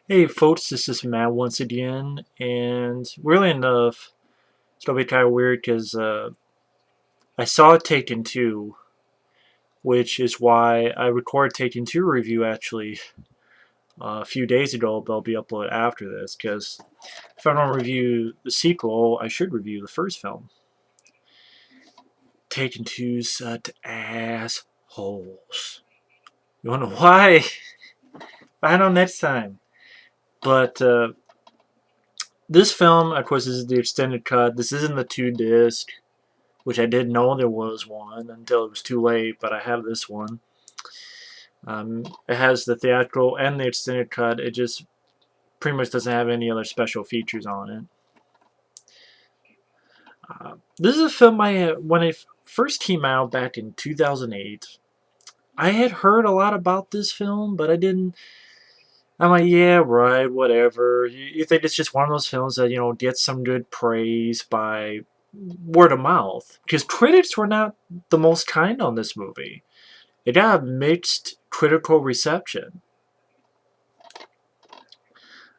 Hey folks, this is Matt once again, and really enough, it's gonna be kind of weird because I saw Taken 2, which is why I recorded Taken 2 review actually a few days ago, but I'll be uploaded after this because if I don't review the sequel, I should review the first film. Taken 2 such assholes. You wanna know why? Find out next time. But this film, of course, is the extended cut. This isn't the 2 disc, which I didn't know there was one until it was too late, but I have this one. It has the theatrical and the extended cut. It just pretty much doesn't have any other special features on it. This is a film when it first came out back in 2008. I had heard a lot about this film, but I didn't. I'm like, yeah, right, whatever. You think it's just one of those films that, gets some good praise by word of mouth. Because critics were not the most kind on this movie. It got mixed critical reception.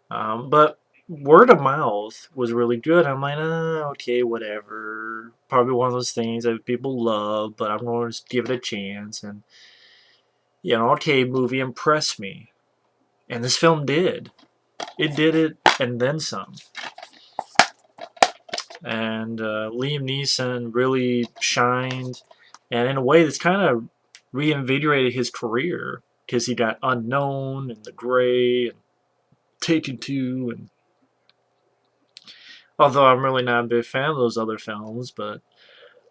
But word of mouth was really good. I'm like, okay, whatever. Probably one of those things that people love, but I'm going to just give it a chance. And, okay, movie impressed me. And this film did. It did it and then some. And Liam Neeson really shined. And in a way, that's kind of reinvigorated his career because he got Unknown and The Gray and Taken Two, and although I'm really not a big fan of those other films, but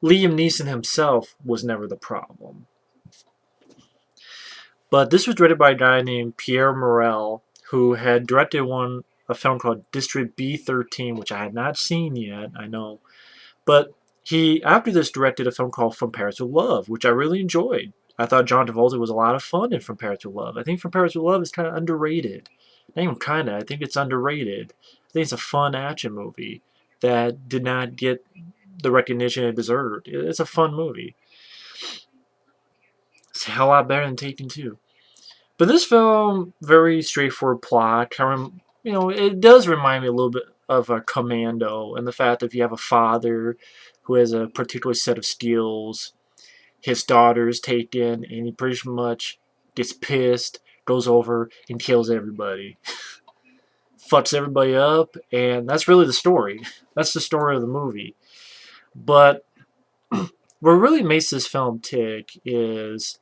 Liam Neeson himself was never the problem. But this was directed by a guy named Pierre Morel, who had directed a film called District B13, which I had not seen yet, I know. But he, after this, directed a film called From Paris with Love, which I really enjoyed. I thought John Travolta was a lot of fun in From Paris with Love. I think From Paris with Love is kind of underrated. Not even kind of, I think it's underrated. I think it's a fun action movie that did not get the recognition it deserved. It's a fun movie. It's a hell lot better than Taken 2. But this film, very straightforward plot. It does remind me a little bit of a Commando, and the fact that if you have a father who has a particular set of skills, his daughter is taken, and he pretty much gets pissed, goes over and kills everybody, fucks everybody up, and that's really the story. That's the story of the movie. But what really makes this film tick is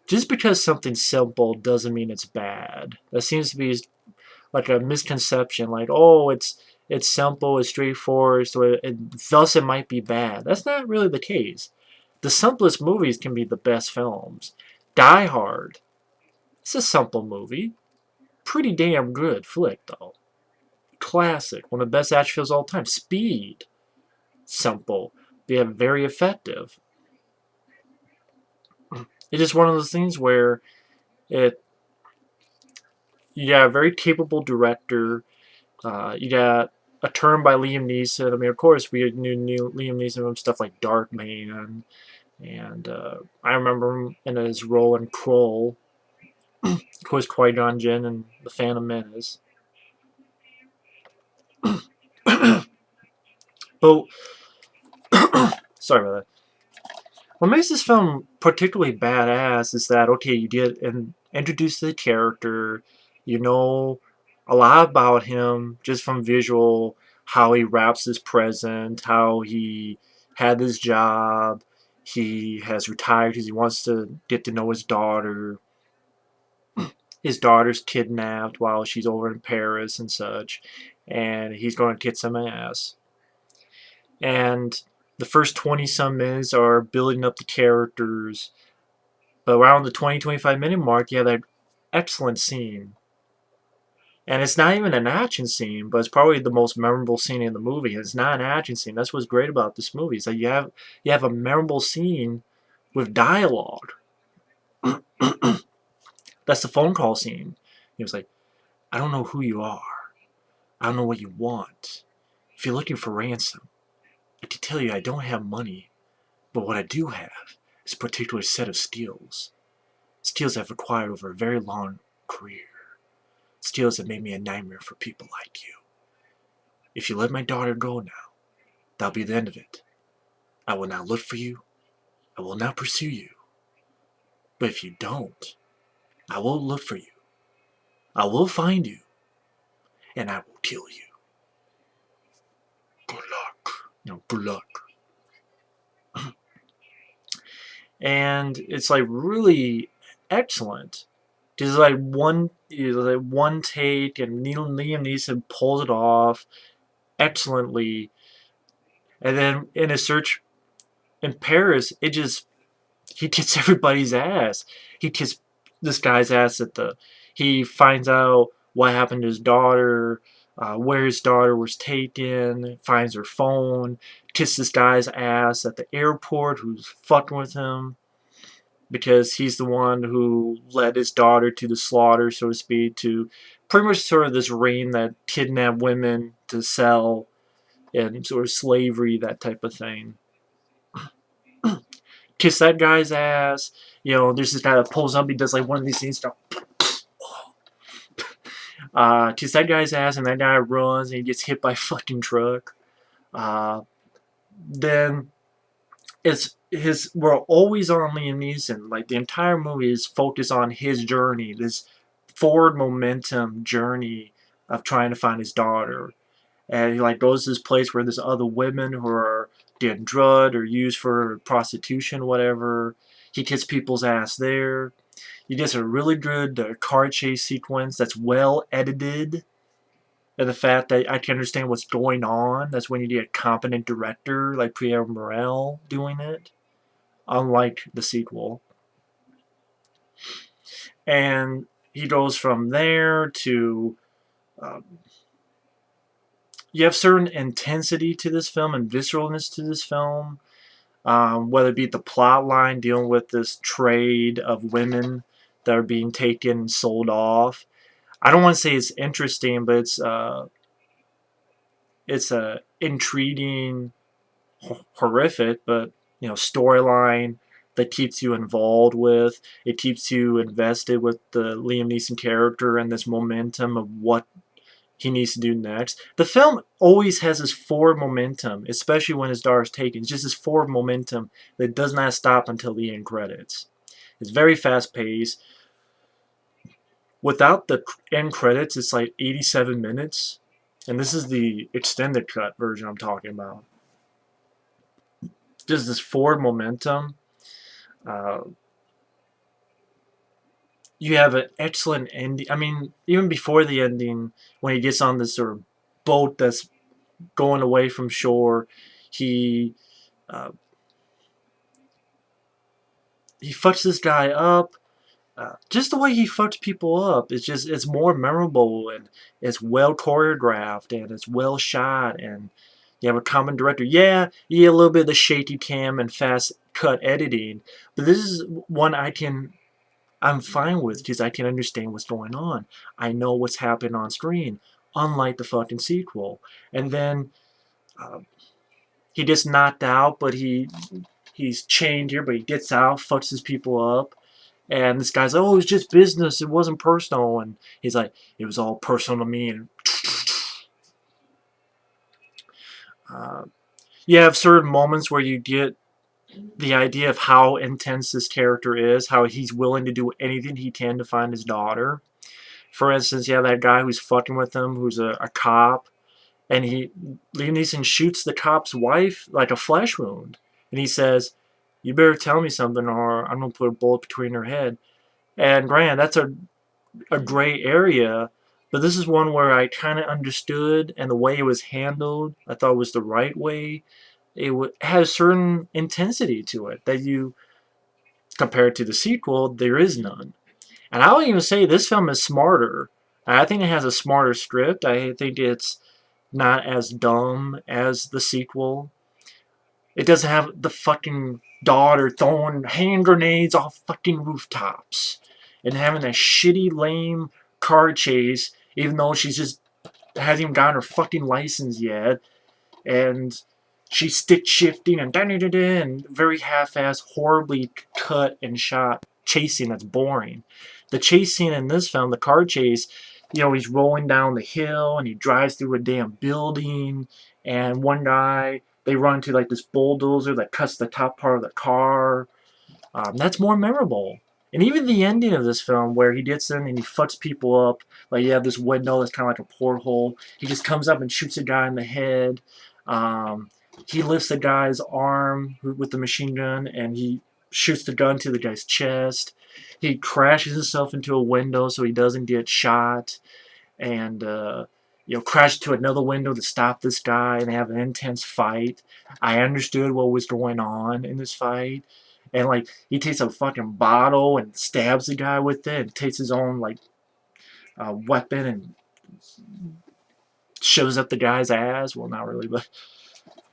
just because something's simple doesn't mean it's bad. That seems to be like a misconception. Like, oh, it's simple, it's straightforward, so thus it might be bad. That's not really the case. The simplest movies can be the best films. Die Hard. It's a simple movie. Pretty damn good flick, though. Classic. One of the best action films of all time. Speed. Simple. Yet very effective. It's just one of those things where it you got a very capable director. You got a turn by Liam Neeson. I mean, of course, we knew Liam Neeson from stuff like Darkman, and I remember him in his role in Kroll. Of course, Qui-Gon Jinn and The Phantom Menace. But sorry about that. What makes this film particularly badass is that okay, you get introduced to the character, you know a lot about him just from visual, how he wraps his present, how he had this job, he has retired because he wants to get to know his daughter. His daughter's kidnapped while she's over in Paris and such, and he's going to kick some ass. And the first 20 some minutes are building up the characters, but around the 20-25 minute mark, you have that excellent scene. And it's not even an action scene, but it's probably the most memorable scene in the movie. It's not an action scene. That's what's great about this movie. Is that you have a memorable scene with dialogue. That's the phone call scene. He was like, I don't know who you are. I don't know what you want. If you're looking for ransom, I can tell you I don't have money, but what I do have is a particular set of skills. Skills I've acquired over a very long career. skills have made me a nightmare for people like you. If you let my daughter go now, that'll be the end of it. I will not look for you. I will not pursue you. But if you don't, I will look for you. I will find you. And I will kill you. Good luck. Good luck. And it's like really excellent. Just like one take, and Liam Neeson pulls it off excellently. And then in his search in Paris, he kicks everybody's ass. He kicks this guy's ass he finds out what happened to his daughter, where his daughter was taken, finds her phone, kicks this guy's ass at the airport who's fucking with him, because he's the one who led his daughter to the slaughter, so to speak, to pretty much sort of this ring that kidnapped women to sell and sort of slavery, that type of thing. Kiss that guy's ass. There's this guy that pulls up, he does like one of these things, kiss that guy's ass, and that guy runs and he gets hit by a fucking truck. Then we're always on Liam Neeson. Like, the entire movie is focused on his journey, this forward momentum journey of trying to find his daughter. And he like goes to this place where there's other women who are getting drugged or used for prostitution, whatever. He kicks people's ass there. He gets a really good car chase sequence that's well edited. And the fact that I can understand what's going on, that's when you get a competent director like Pierre Morel doing it, unlike the sequel. And he goes from there to... you have certain intensity to this film and visceralness to this film, whether it be the plot line dealing with this trade of women that are being taken and sold off. I don't want to say it's interesting, but it's a intriguing, horrific, but storyline that keeps you involved with. It keeps you invested with the Liam Neeson character and this momentum of what he needs to do next. The film always has this forward momentum, especially when his daughter's taken. It's just this forward momentum that does not stop until the end credits. It's very fast paced. Without the end credits, it's like 87 minutes. And this is the extended cut version I'm talking about. Just this forward momentum. You have an excellent ending. I mean, even before the ending, when he gets on this sort of boat that's going away from shore, he fucks this guy up. Just the way he fucks people up, it's more memorable, and it's well choreographed, and it's well shot, and you have a common director. Yeah, you get a little bit of the shaky cam and fast cut editing, but this is one I'm fine with, because I can understand what's going on. I know what's happening on screen, unlike the fucking sequel. And then he gets knocked out, but he's chained here, but he gets out, fucks his people up. And this guy's like, oh, it was just business, it wasn't personal. And he's like, it was all personal to me. And you have certain moments where you get the idea of how intense this character is, how he's willing to do anything he can to find his daughter. For instance, you have that guy who's fucking with him, who's a cop, and Liam Neeson shoots the cop's wife like a flesh wound. And he says, you better tell me something or I'm going to put a bullet between her head. And granted, that's a gray area, but this is one where I kind of understood, and the way it was handled, I thought was the right way. It has certain intensity to it that compared to the sequel, there is none. And I would even say this film is smarter. I think it has a smarter script. I think it's not as dumb as the sequel. It doesn't have the fucking daughter throwing hand grenades off fucking rooftops and having that shitty, lame car chase, even though she just hasn't even gotten her fucking license yet. And she's stick shifting and and very half-assed, horribly cut and shot chasing that's boring. The chase scene in this film, the car chase, he's rolling down the hill and he drives through a damn building, and one guy, they run into like this bulldozer that cuts the top part of the car. That's more memorable. And even the ending of this film, where he gets in and he fucks people up, like you have this window that's kind of like a porthole. He just comes up and shoots a guy in the head. Um, he lifts the guy's arm with the machine gun and he shoots the gun to the guy's chest. He crashes himself into a window so he doesn't get shot, and crash to another window to stop this guy, and they have an intense fight. I understood what was going on in this fight, and like he takes a fucking bottle and stabs the guy with it, and takes his own like weapon and shoves up the guy's ass. Well, not really, but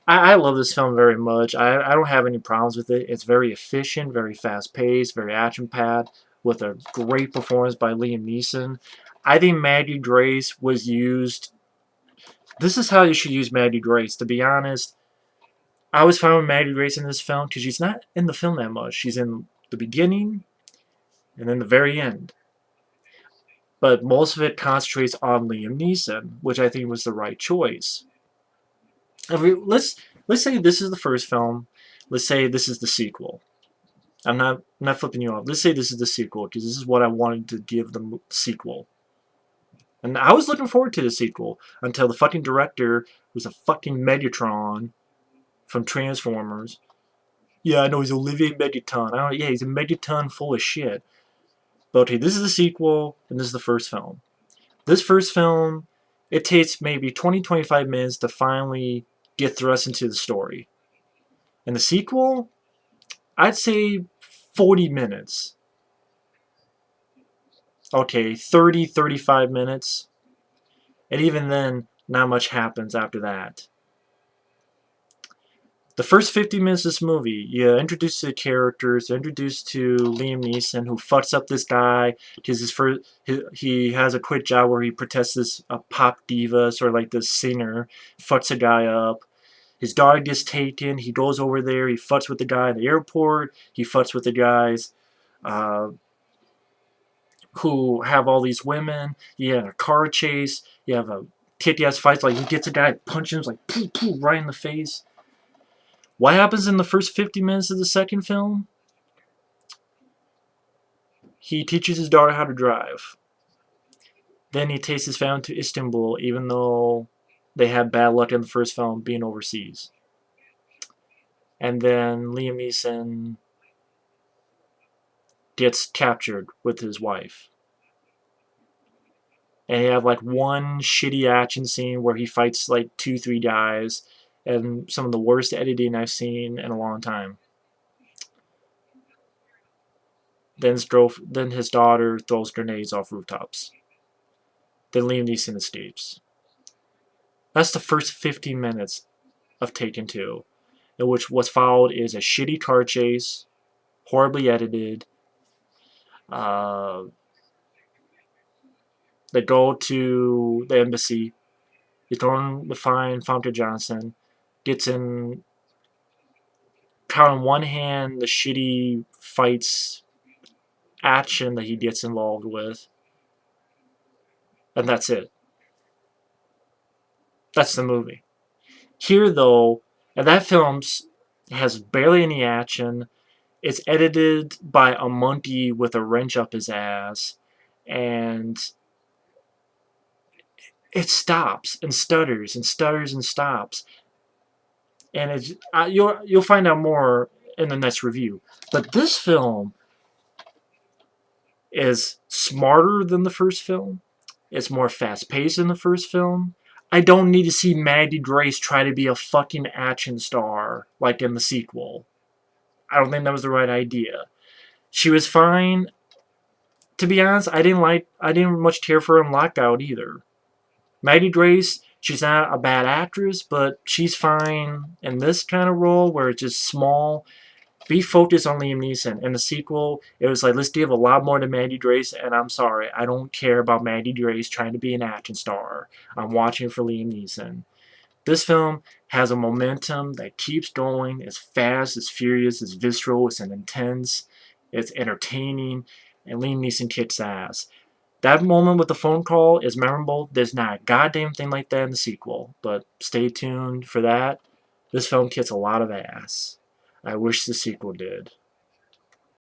I love this film very much. I don't have any problems with it. It's very efficient, very fast paced, very action packed, with a great performance by Liam Neeson. I think Maggie Grace was used. This is how you should use Maggie Grace. To be honest, I was fine with Maggie Grace in this film because she's not in the film that much. She's in the beginning and then the very end. But most of it concentrates on Liam Neeson, which I think was the right choice. Let's say this is the first film. Let's say this is the sequel. I'm not flipping you off. Let's say this is the sequel because this is what I wanted to give the sequel. And I was looking forward to the sequel until the fucking director was a fucking Megatron from Transformers. Yeah, I know he's Olivier Megaton. Yeah, he's a Megaton full of shit. But okay, this is the sequel and this is the first film. This first film, it takes maybe 20-25 minutes to finally get thrust into the story. And the sequel, I'd say 40 minutes. Okay, 30-35 minutes. And even then, not much happens after that. The first 50 minutes of this movie, you're introduced to the characters, you're introduced to Liam Neeson, who fucks up this guy because he has a quick job where he protects this pop diva, sort of like this singer, fucks a guy up. His daughter gets taken, he goes over there, he fucks with the guy at the airport, he fucks with the guys who have all these women, you have a car chase, you have a kick-ass fight, like he gets a guy, punches him, like poof, poof, right in the face. What happens in the first 50 minutes of the second film? He teaches his daughter how to drive. Then he takes his family to Istanbul, even though they had bad luck in the first film being overseas. And then Liam Neeson gets captured with his wife. And you have like one shitty action scene where he fights like 2-3 guys, and some of the worst editing I've seen in a long time. Then his daughter throws grenades off rooftops. Then Liam Neeson escapes. That's the first 15 minutes of Taken 2, in which what's followed is a shitty car chase, horribly edited. They go to the embassy. He's going to find Famke Janssen. Gets in, count on one hand, the shitty fights, action that he gets involved with. And that's it. That's the movie. Here, though, and that film has barely any action. It's edited by a monkey with a wrench up his ass, and it stops and stutters and stutters and stops. And it's, you'll find out more in the next review. But this film is smarter than the first film. It's more fast-paced than the first film. I don't need to see Maggie Grace try to be a fucking action star like in the sequel. I don't think that was the right idea. She was fine. To be honest, I didn't much care for her in Lockout either. Maggie Grace, she's not a bad actress, but she's fine in this kind of role where it's just small. Be focused on Liam Neeson. In the sequel, it was like, let's give a lot more to Maggie Grace, and I'm sorry, I don't care about Maggie Grace trying to be an action star. I'm watching for Liam Neeson. This film has a momentum that keeps going. It's fast, it's furious, it's visceral, it's intense, it's entertaining, and Liam Neeson kicks ass. That moment with the phone call is memorable. There's not a goddamn thing like that in the sequel, but stay tuned for that. This film kicks a lot of ass. I wish the sequel did.